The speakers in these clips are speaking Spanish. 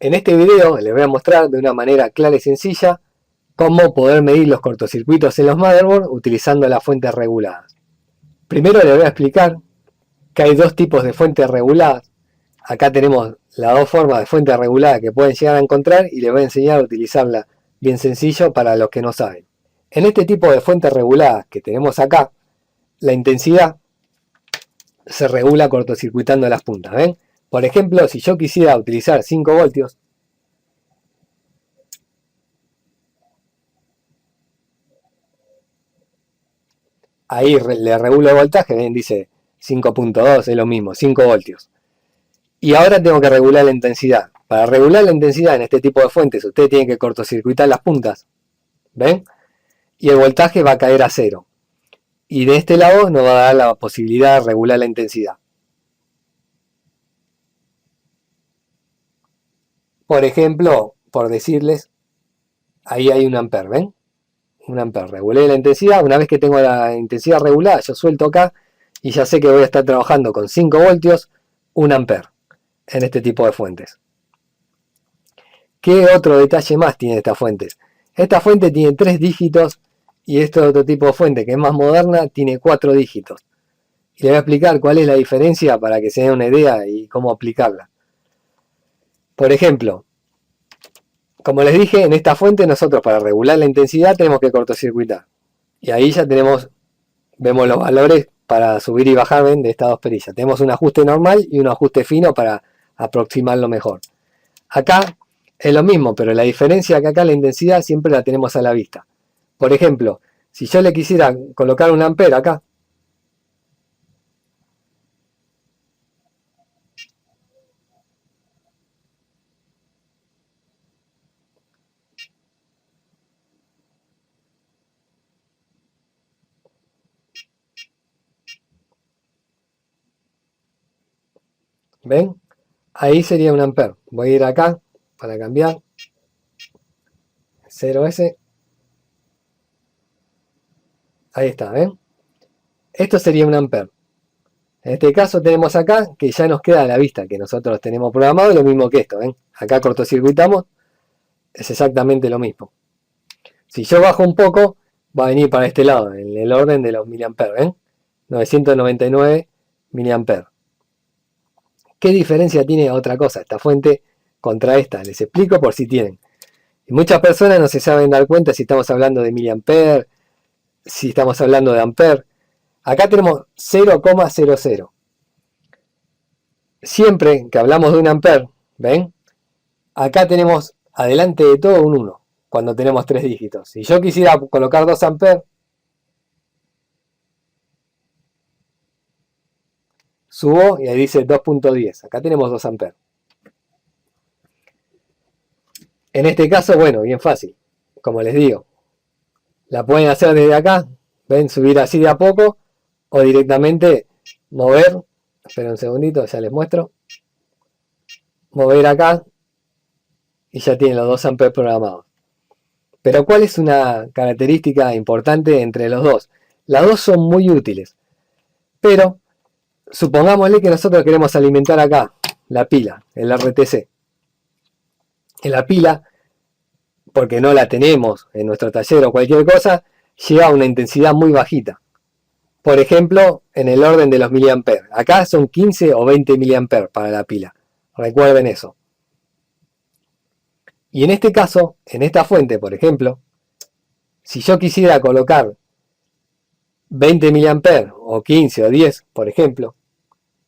En este video les voy a mostrar de una manera clara y sencilla cómo poder medir los cortocircuitos en los motherboards utilizando las fuentes reguladas. Primero les voy a explicar que hay dos tipos de fuentes reguladas. Acá tenemos las dos formas de fuente regulada que pueden llegar a encontrar y les voy a enseñar a utilizarla bien sencillo para los que no saben. En este tipo de fuentes reguladas que tenemos acá, la intensidad se regula cortocircuitando las puntas, ¿ven? Por ejemplo, si yo quisiera utilizar 5 voltios, ahí le regulo el voltaje, ¿ven? Dice 5.2, es lo mismo, 5 voltios. Y ahora tengo que regular la intensidad. Para regular la intensidad en este tipo de fuentes, ustedes tienen que cortocircuitar las puntas, ¿ven? Y el voltaje va a caer a 0. Y de este lado nos va a dar la posibilidad de regular la intensidad. Por ejemplo, por decirles, ahí hay 1 ampere, ¿ven? 1 ampere, regulé la intensidad. Una vez que tengo la intensidad regulada, yo suelto acá y ya sé que voy a estar trabajando con 5 voltios, 1 ampere en este tipo de fuentes. ¿Qué otro detalle más tiene esta fuente? Esta fuente tiene 3 dígitos y este otro tipo de fuente que es más moderna tiene 4 dígitos. Y les voy a explicar cuál es la diferencia para que se den una idea y cómo aplicarla. Por ejemplo, como les dije, en esta fuente nosotros para regular la intensidad tenemos que cortocircuitar. Y ahí ya vemos los valores para subir y bajar, ¿ven? De estas dos perillas. Tenemos un ajuste normal y un ajuste fino para aproximarlo mejor. Acá es lo mismo, pero la diferencia es que acá la intensidad siempre la tenemos a la vista. Por ejemplo, si yo le quisiera colocar 1 ampere acá, ¿ven? Ahí sería 1 ampere. Voy a ir acá para cambiar. 0S. Ahí está, ¿ven? Esto sería 1 ampere. En este caso tenemos acá que ya nos queda a la vista que nosotros tenemos programado lo mismo que esto, ¿ven? Acá cortocircuitamos, es exactamente lo mismo. Si yo bajo un poco, va a venir para este lado, en el orden de los miliamperes, ¿ven? 999 miliamperes. ¿Qué diferencia tiene otra cosa esta fuente contra esta? Les explico por si tienen. Y muchas personas no se saben dar cuenta si estamos hablando de miliamperes, si estamos hablando de ampere. Acá tenemos 0,00. Siempre que hablamos de 1 ampere, ¿ven? Acá tenemos adelante de todo un 1, cuando tenemos 3 dígitos. Si yo quisiera colocar 2 ampere, subo y ahí dice 2.10. Acá tenemos 2 ampere. En este caso, bueno, bien fácil. Como les digo, la pueden hacer desde acá, ven, subir así de a poco, o directamente mover. Esperen un segundito, ya les muestro. Mover acá y ya tienen los 2 amperes programados. Pero ¿cuál es una característica importante entre los dos? Las dos son muy útiles, pero supongámosle que nosotros queremos alimentar acá la pila, el RTC. En la pila, porque no la tenemos en nuestro taller o cualquier cosa, llega a una intensidad muy bajita. Por ejemplo, en el orden de los miliamperes. Acá son 15 o 20 miliamperes para la pila. Recuerden eso. Y en este caso, en esta fuente, por ejemplo, si yo quisiera colocar 20 miliamperes o 15 o 10, por ejemplo,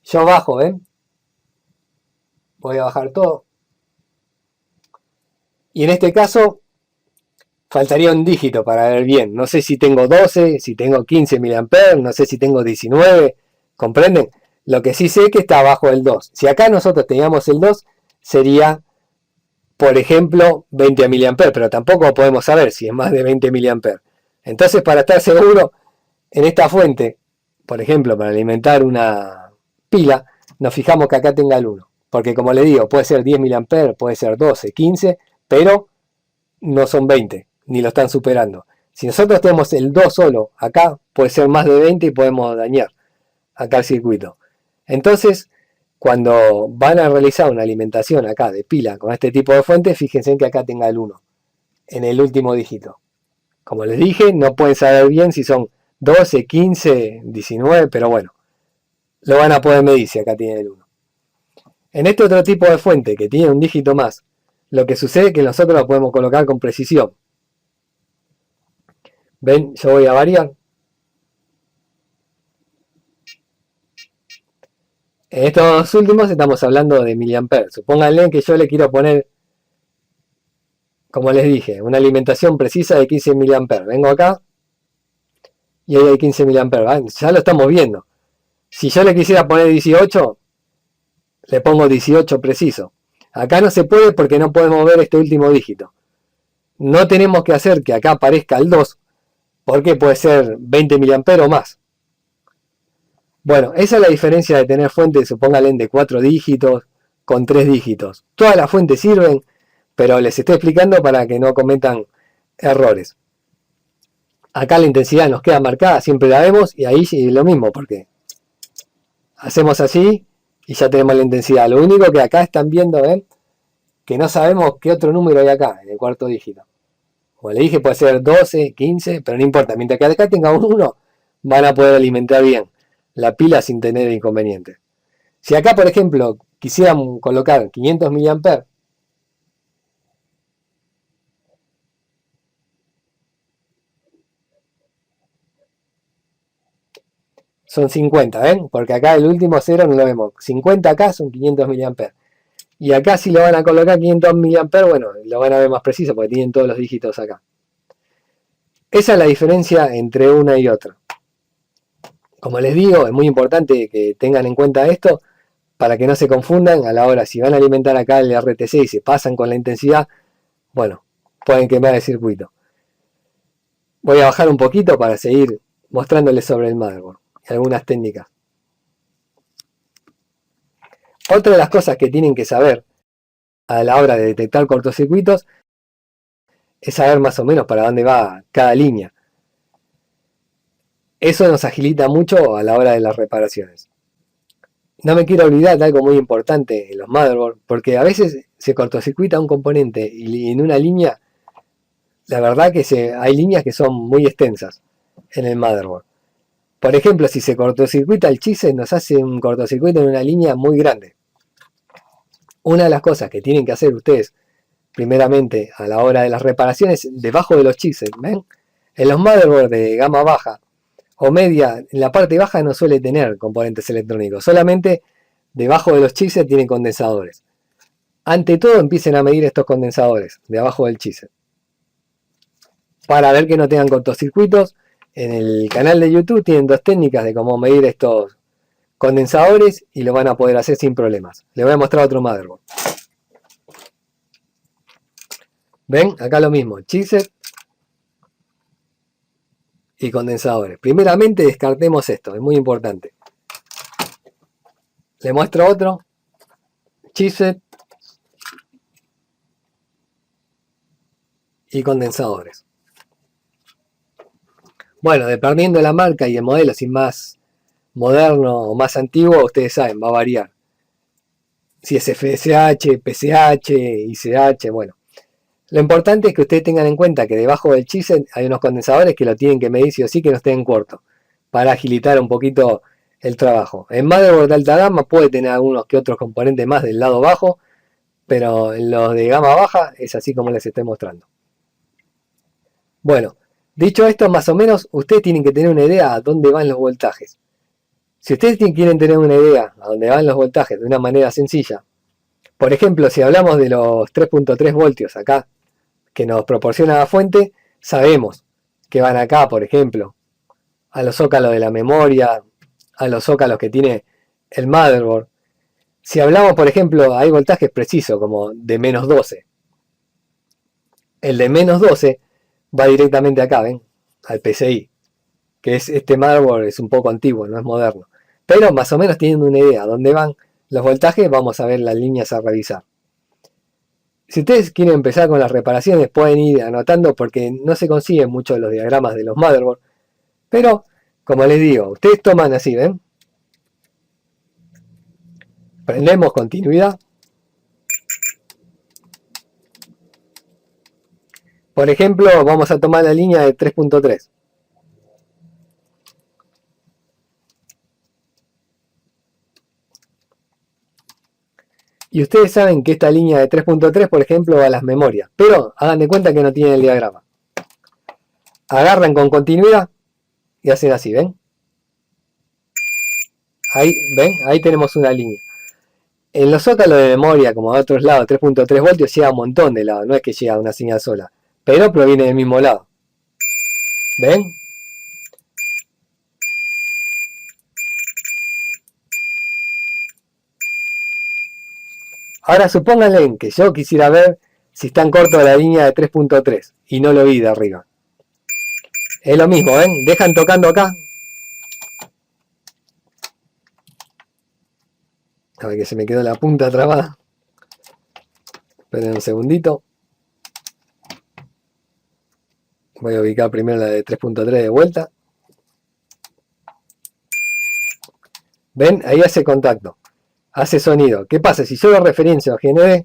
yo bajo, ¿ven? Voy a bajar todo. Y en este caso, faltaría un dígito para ver bien. No sé si tengo 12, si tengo 15 miliamperes, no sé si tengo 19, ¿comprenden? Lo que sí sé es que está abajo el 2. Si acá nosotros teníamos el 2, sería, por ejemplo, 20 miliamperes, pero tampoco podemos saber si es más de 20 miliamperes. Entonces, para estar seguro, en esta fuente, por ejemplo, para alimentar una pila, nos fijamos que acá tenga el 1. Porque como le digo, puede ser 10 miliamperes, puede ser 12, 15, pero no son 20, ni lo están superando. Si nosotros tenemos el 2 solo acá, puede ser más de 20 y podemos dañar acá el circuito. Entonces, cuando van a realizar una alimentación acá de pila con este tipo de fuente, fíjense que acá tenga el 1 en el último dígito. Como les dije, no pueden saber bien si son 12, 15, 19, pero bueno, lo van a poder medir si acá tiene el 1. En este otro tipo de fuente que tiene un dígito más, lo que sucede es que nosotros lo podemos colocar con precisión. ¿Ven? Yo voy a variar. En estos últimos estamos hablando de miliamperes. Supónganle que yo le quiero poner, como les dije, una alimentación precisa de 15 miliamperes. Vengo acá y ahí hay 15 miliamperes. Ya lo estamos viendo. Si yo le quisiera poner 18, le pongo 18 preciso. Acá no se puede porque no podemos ver este último dígito. No tenemos que hacer que acá aparezca el 2, porque puede ser 20 miliamperes o más. Bueno, esa es la diferencia de tener fuentes, supónganle, de 4 dígitos con 3 dígitos. Todas las fuentes sirven, pero les estoy explicando para que no cometan errores. Acá la intensidad nos queda marcada, siempre la vemos, y ahí lo mismo, porque hacemos así y ya tenemos la intensidad. Lo único que acá están viendo, ¿ven? Que no sabemos qué otro número hay acá, en el cuarto dígito. Como le dije, puede ser 12, 15, pero no importa. Mientras que acá tenga un 1, van a poder alimentar bien la pila sin tener inconvenientes. Si acá, por ejemplo, quisieran colocar 500 mA, son 50, ¿ven? Porque acá el último 0 no lo vemos. 50 acá son 500 mA. Y acá si lo van a colocar 500 mA, bueno, lo van a ver más preciso porque tienen todos los dígitos acá. Esa es la diferencia entre una y otra. Como les digo, es muy importante que tengan en cuenta esto para que no se confundan a la hora, si van a alimentar acá el RTC y se pasan con la intensidad, bueno, pueden quemar el circuito. Voy a bajar un poquito para seguir mostrándoles sobre el motherboard y algunas técnicas. Otra de las cosas que tienen que saber a la hora de detectar cortocircuitos es saber más o menos para dónde va cada línea. Eso nos agilita mucho a la hora de las reparaciones. No me quiero olvidar de algo muy importante en los motherboards, porque a veces se cortocircuita un componente y en una línea, la verdad que hay líneas que son muy extensas en el motherboard. Por ejemplo, si se cortocircuita el chipset, nos hace un cortocircuito en una línea muy grande. Una de las cosas que tienen que hacer ustedes, primeramente a la hora de las reparaciones, debajo de los chipsets, ¿ven? En los motherboards de gama baja o media, en la parte baja no suele tener componentes electrónicos, solamente debajo de los chipsets tienen condensadores. Ante todo empiecen a medir estos condensadores debajo del chipset para ver que no tengan cortocircuitos. En el canal de YouTube tienen 2 técnicas de cómo medir estos condensadores y lo van a poder hacer sin problemas. Les voy a mostrar otro motherboard. ¿Ven? Acá lo mismo, chipset y condensadores. Primeramente descartemos esto, es muy importante. Le muestro otro, chipset y condensadores. Bueno, dependiendo de la marca y el modelo, si más moderno o más antiguo, ustedes saben, va a variar. Si es FSH, PCH, ICH, bueno. Lo importante es que ustedes tengan en cuenta que debajo del chipset hay unos condensadores que lo tienen que medir sí o sí que no estén cortos, para agilitar un poquito el trabajo. En motherboard de alta gama puede tener algunos que otros componentes más del lado bajo, pero en los de gama baja es así como les estoy mostrando. Bueno, dicho esto, más o menos ustedes tienen que tener una idea a dónde van los voltajes. Si ustedes quieren tener una idea a dónde van los voltajes de una manera sencilla, por ejemplo, si hablamos de los 3.3 voltios acá, que nos proporciona la fuente, sabemos que van acá, por ejemplo, a los zócalos de la memoria, a los zócalos que tiene el motherboard. Si hablamos, por ejemplo, hay voltajes precisos, como de menos 12. El de menos 12 va directamente acá, ¿ven? Al PCI, que es este motherboard, es un poco antiguo, no es moderno. Pero más o menos tienen una idea a dónde van los voltajes, vamos a ver las líneas a revisar. Si ustedes quieren empezar con las reparaciones, pueden ir anotando porque no se consiguen mucho los diagramas de los motherboards. Pero, como les digo, ustedes toman así, ¿ven? Prendemos continuidad. Por ejemplo, vamos a tomar la línea de 3.3. Y ustedes saben que esta línea de 3.3, por ejemplo, va a las memorias. Pero hagan de cuenta que no tienen el diagrama. Agarran con continuidad y hacen así, ¿ven? Ahí, ¿ven? Ahí tenemos una línea. En los zócalos de memoria, como de otros lados, 3.3 voltios llega a un montón de lados. No es que llega a una señal sola. Pero proviene del mismo lado. ¿Ven? Ahora supónganle que yo quisiera ver si están cortos la línea de 3.3 y no lo vi de arriba. Es lo mismo, ¿ven? Dejan tocando acá. A ver que se me quedó la punta trabada. Esperen un segundito. Voy a ubicar primero la de 3.3 de vuelta. ¿Ven? Ahí hace contacto. Hace sonido. ¿Qué pasa? Si yo lo referencio a GND,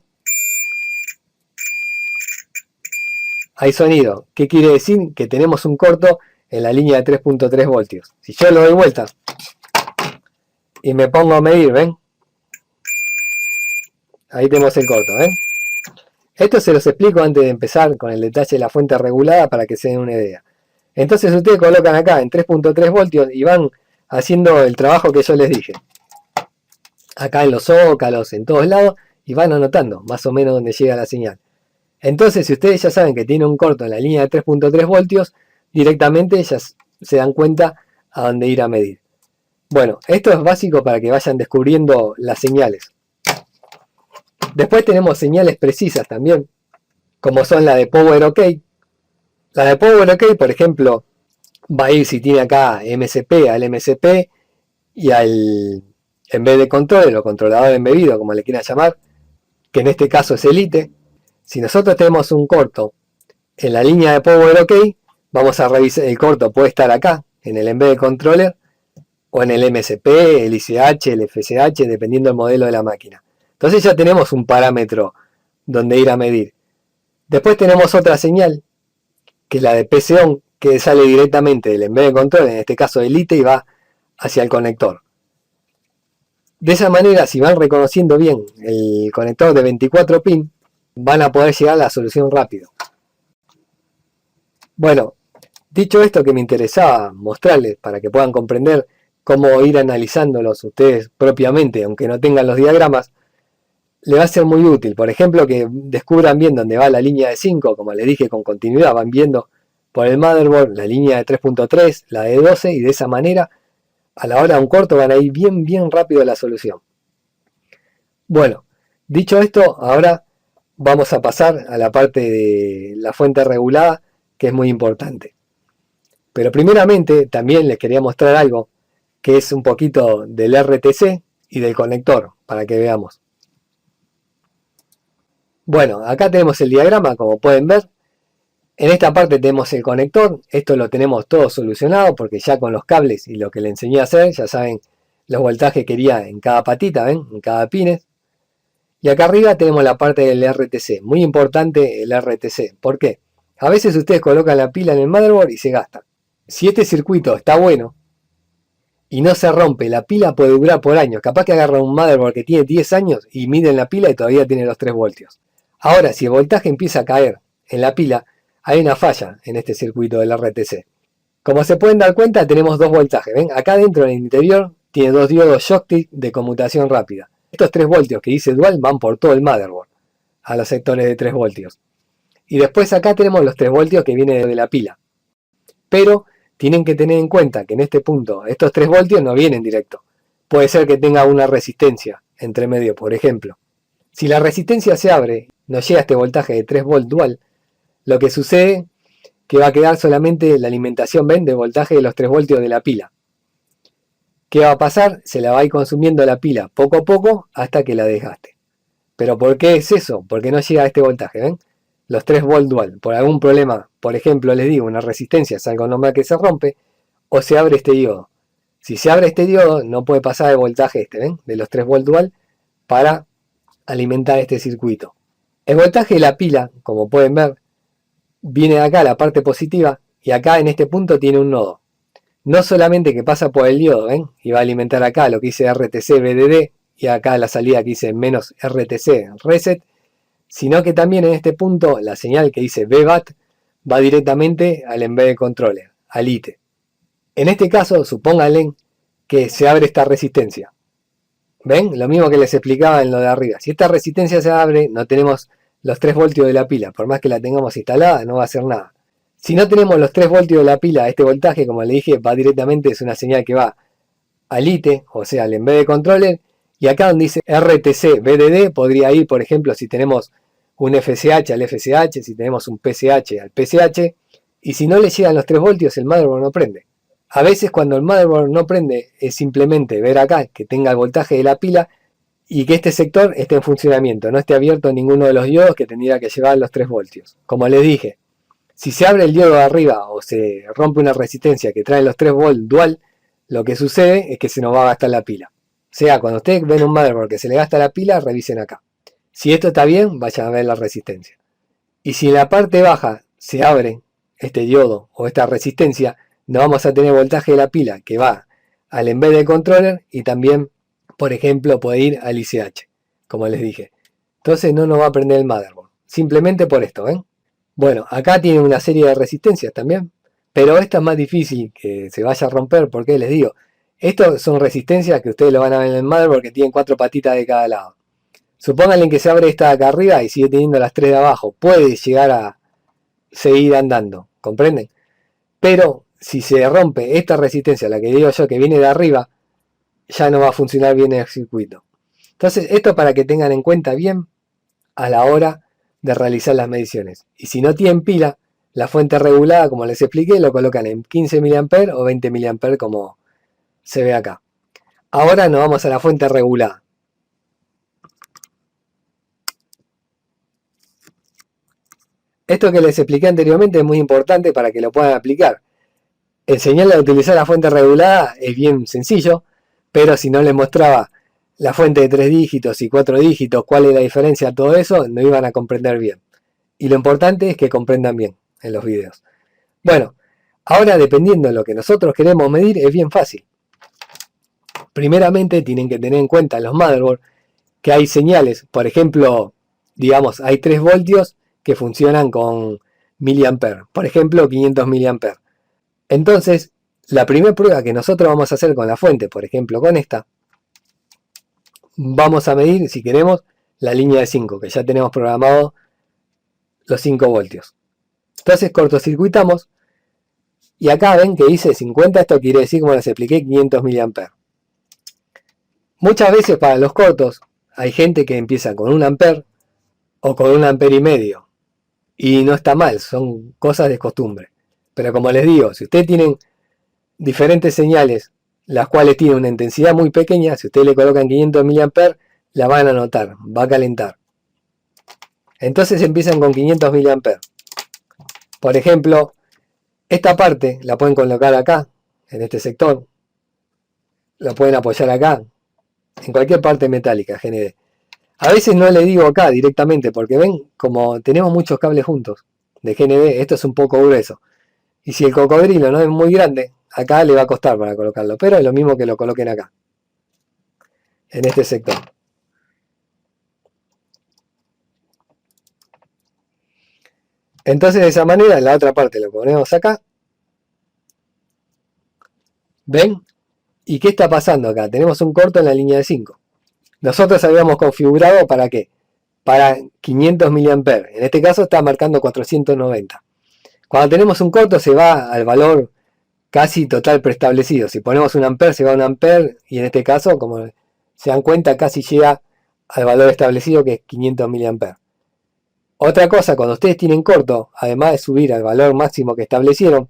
hay sonido. ¿Qué quiere decir? Que tenemos un corto en la línea de 3.3 voltios. Si yo lo doy vuelta y me pongo a medir, ¿ven? Ahí tenemos el corto, ¿ven? Esto se los explico antes de empezar con el detalle de la fuente regulada para que se den una idea. Entonces ustedes colocan acá en 3.3 voltios y van haciendo el trabajo que yo les dije. Acá en los zócalos, en todos lados, y van anotando más o menos dónde llega la señal. Entonces, si ustedes ya saben que tiene un corto en la línea de 3.3 voltios, directamente ya se dan cuenta a dónde ir a medir. Bueno, esto es básico para que vayan descubriendo las señales. Después tenemos señales precisas también, como son la de Power OK. La de Power OK, por ejemplo, va a ir si tiene acá MCP al MCP y al en vez de control o controlador embebido, como le quieran llamar, que en este caso es Elite. Si nosotros tenemos un corto en la línea de Power OK, vamos a revisar, el corto puede estar acá, en el Embedded Controller, o en el MCP, el ICH, el FCH, dependiendo del modelo de la máquina. Entonces ya tenemos un parámetro donde ir a medir. Después tenemos otra señal, que es la de PC-ON, que sale directamente del Embedded Controller, en este caso Elite, y va hacia el conector. De esa manera, si van reconociendo bien el conector de 24 pin, van a poder llegar a la solución rápido. Bueno, dicho esto que me interesaba mostrarles para que puedan comprender cómo ir analizándolos ustedes propiamente, aunque no tengan los diagramas, les va a ser muy útil. Por ejemplo, que descubran bien dónde va la línea de 5, como les dije, con continuidad, van viendo por el motherboard la línea de 3.3, la de 12, y de esa manera, a la hora de un corto, van a ir bien rápido a la solución. Bueno, dicho esto, ahora vamos a pasar a la parte de la fuente regulada, que es muy importante. Pero primeramente también les quería mostrar algo que es un poquito del RTC y del conector, para que veamos. Bueno, acá tenemos el diagrama, como pueden ver. En esta parte tenemos el conector. Esto lo tenemos todo solucionado porque ya con los cables y lo que le enseñé a hacer, ya saben los voltajes que quería en cada patita, ¿ven? En cada pines. Y acá arriba tenemos la parte del RTC. Muy importante el RTC. ¿Por qué? A veces ustedes colocan la pila en el motherboard y se gasta. Si este circuito está bueno y no se rompe, la pila puede durar por años. Capaz que agarra un motherboard que tiene 10 años y miden la pila y todavía tiene los 3 voltios. Ahora, si el voltaje empieza a caer en la pila, hay una falla en este circuito del RTC. Como se pueden dar cuenta, tenemos dos voltajes. ¿Ven? Acá dentro en el interior tiene dos diodos Schottky de conmutación rápida. Estos 3 voltios que dice dual van por todo el motherboard, a los sectores de 3 voltios. Y después acá tenemos los 3 voltios que vienen de la pila. Pero tienen que tener en cuenta que en este punto estos 3 voltios no vienen directo. Puede ser que tenga una resistencia entre medio, por ejemplo. Si la resistencia se abre, no llega a este voltaje de 3 volt dual, lo que sucede que va a quedar solamente la alimentación, ¿ven?, de voltaje de los 3 voltios de la pila. ¿Qué va a pasar? Se la va a ir consumiendo la pila poco a poco hasta que la desgaste. ¿Pero por qué es eso? Porque no llega a este voltaje, ¿ven? Los 3 volt dual. Por algún problema, por ejemplo, les digo, una resistencia es algo normal que se rompe, o se abre este diodo. Si se abre este diodo, no puede pasar el voltaje este, ¿ven?, de los 3 volt dual para alimentar este circuito. El voltaje de la pila, como pueden ver, viene de acá, la parte positiva, y acá en este punto tiene un nodo. No solamente que pasa por el diodo, ¿ven? Y va a alimentar acá lo que dice RTC VDD, y acá la salida que dice menos RTC reset, sino que también en este punto la señal que dice VBAT va directamente al embedded controller, al ITE. En este caso, supónganle que se abre esta resistencia. ¿Ven? Lo mismo que les explicaba en lo de arriba. Si esta resistencia se abre, no tenemos los 3 voltios de la pila. Por más que la tengamos instalada, no va a hacer nada. Si no tenemos los 3 voltios de la pila, este voltaje, como le dije, va directamente, es una señal que va al ITE, o sea, al embedded controller. Y acá donde dice RTC VDD, podría ir, por ejemplo, si tenemos un FSH al FSH, si tenemos un PSH al PSH. Y si no le llegan los 3 voltios, el motherboard no prende. A veces cuando el motherboard no prende es simplemente ver acá que tenga el voltaje de la pila y que este sector esté en funcionamiento, no esté abierto ninguno de los diodos que tendría que llevar los 3 voltios. Como les dije, si se abre el diodo de arriba o se rompe una resistencia que trae los 3 volts dual, lo que sucede es que se nos va a gastar la pila. O sea, cuando ustedes ven un motherboard que se le gasta la pila, revisen acá. Si esto está bien, vayan a ver la resistencia. Y si en la parte baja se abre este diodo o esta resistencia, no vamos a tener voltaje de la pila que va al embedded controller y también, por ejemplo, puede ir al ICH, como les dije. Entonces no nos va a prender el motherboard, simplemente por esto, ¿ven? Bueno, acá tiene una serie de resistencias también, pero esta es más difícil que se vaya a romper porque les digo, estas son resistencias que ustedes lo van a ver en el motherboard que tienen 4 patitas de cada lado. Supónganle que se abre esta de acá arriba y sigue teniendo las 3 de abajo, puede llegar a seguir andando, ¿comprenden? Pero si se rompe esta resistencia, la que digo yo que viene de arriba, ya no va a funcionar bien el circuito. Entonces, esto para que tengan en cuenta bien a la hora de realizar las mediciones. Y si no tienen pila, la fuente regulada, como les expliqué, lo colocan en 15 mA o 20 mA como se ve acá. Ahora nos vamos a la fuente regulada. Esto que les expliqué anteriormente es muy importante para que lo puedan aplicar. Enseñarle a utilizar la fuente regulada es bien sencillo, pero si no les mostraba la fuente de 3 dígitos y 4 dígitos, cuál es la diferencia, todo eso, no iban a comprender bien. Y lo importante es que comprendan bien en los videos. Bueno, ahora dependiendo de lo que nosotros queremos medir, es bien fácil. Primeramente tienen que tener en cuenta en los motherboards que hay señales, por ejemplo, digamos, hay 3 voltios que funcionan con miliamperes, por ejemplo, 500 miliamperes. Entonces, la primera prueba que nosotros vamos a hacer con la fuente, por ejemplo con esta, vamos a medir, si queremos, la línea de 5, que ya tenemos programado los 5 voltios. Entonces cortocircuitamos, y acá ven que dice 50, esto quiere decir, como les expliqué, 500 mA. Muchas veces para los cortos hay gente que empieza con 1 ampere o con 1 ampere y medio, y no está mal, son cosas de costumbre. Pero como les digo, si ustedes tienen diferentes señales, las cuales tienen una intensidad muy pequeña, si ustedes le colocan 500 mA, la van a notar, va a calentar. Entonces empiezan con 500 mA. Por ejemplo, esta parte la pueden colocar acá, en este sector. La pueden apoyar acá, en cualquier parte metálica, GND. A veces no le digo acá directamente, porque ven, como tenemos muchos cables juntos de GND, esto es un poco grueso. Y si el cocodrilo no es muy grande, acá le va a costar para colocarlo, pero es lo mismo que lo coloquen acá, en este sector. Entonces de esa manera, en la otra parte lo ponemos acá. ¿Ven? ¿Y qué está pasando acá? Tenemos un corto en la línea de 5. Nosotros habíamos configurado para qué? Para 500 mA. En este caso está marcando 490. Cuando tenemos un corto se va al valor casi total preestablecido. Si ponemos 1 ampere se va a 1 ampere y en este caso, como se dan cuenta, casi llega al valor establecido que es 500 mA. Otra cosa, cuando ustedes tienen corto, además de subir al valor máximo que establecieron,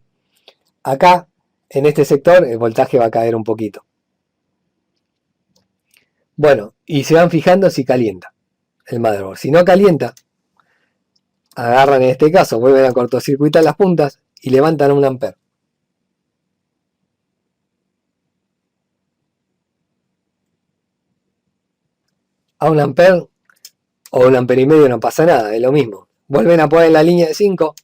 acá en este sector el voltaje va a caer un poquito. Bueno, y se van fijando si calienta el motherboard. Si no calienta, agarran en este caso, vuelven a cortocircuitar las puntas y levantan 1 ampere. a 1 ampere o 1 ampere y medio no pasa nada, es lo mismo. Vuelven a poner la línea de 5.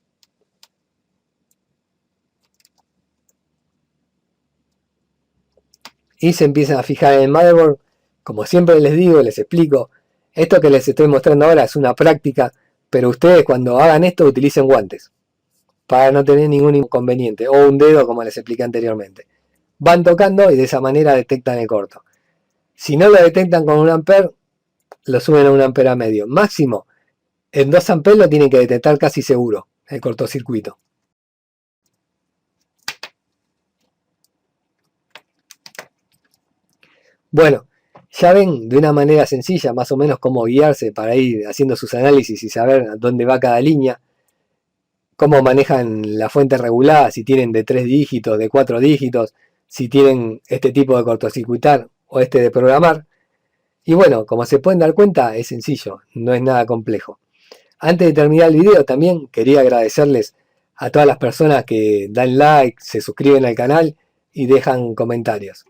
Y se empiezan a fijar en el motherboard. Como siempre les digo, les explico, esto que les estoy mostrando ahora es una práctica, pero ustedes cuando hagan esto utilicen guantes, para no tener ningún inconveniente, o un dedo como les expliqué anteriormente. Van tocando y de esa manera detectan el corto. Si no lo detectan con 1 ampere, lo suben a 1 ampere a medio. Máximo, en 2 amperes lo tienen que detectar casi seguro, el cortocircuito. Bueno, ya ven de una manera sencilla más o menos cómo guiarse para ir haciendo sus análisis y saber a dónde va cada línea, cómo manejan la fuente regulada, si tienen de 3 dígitos, de 4 dígitos, si tienen este tipo de cortocircuitar o este de programar. Y bueno, como se pueden dar cuenta, es sencillo, no es nada complejo. Antes de terminar el video también quería agradecerles a todas las personas que dan like, se suscriben al canal y dejan comentarios.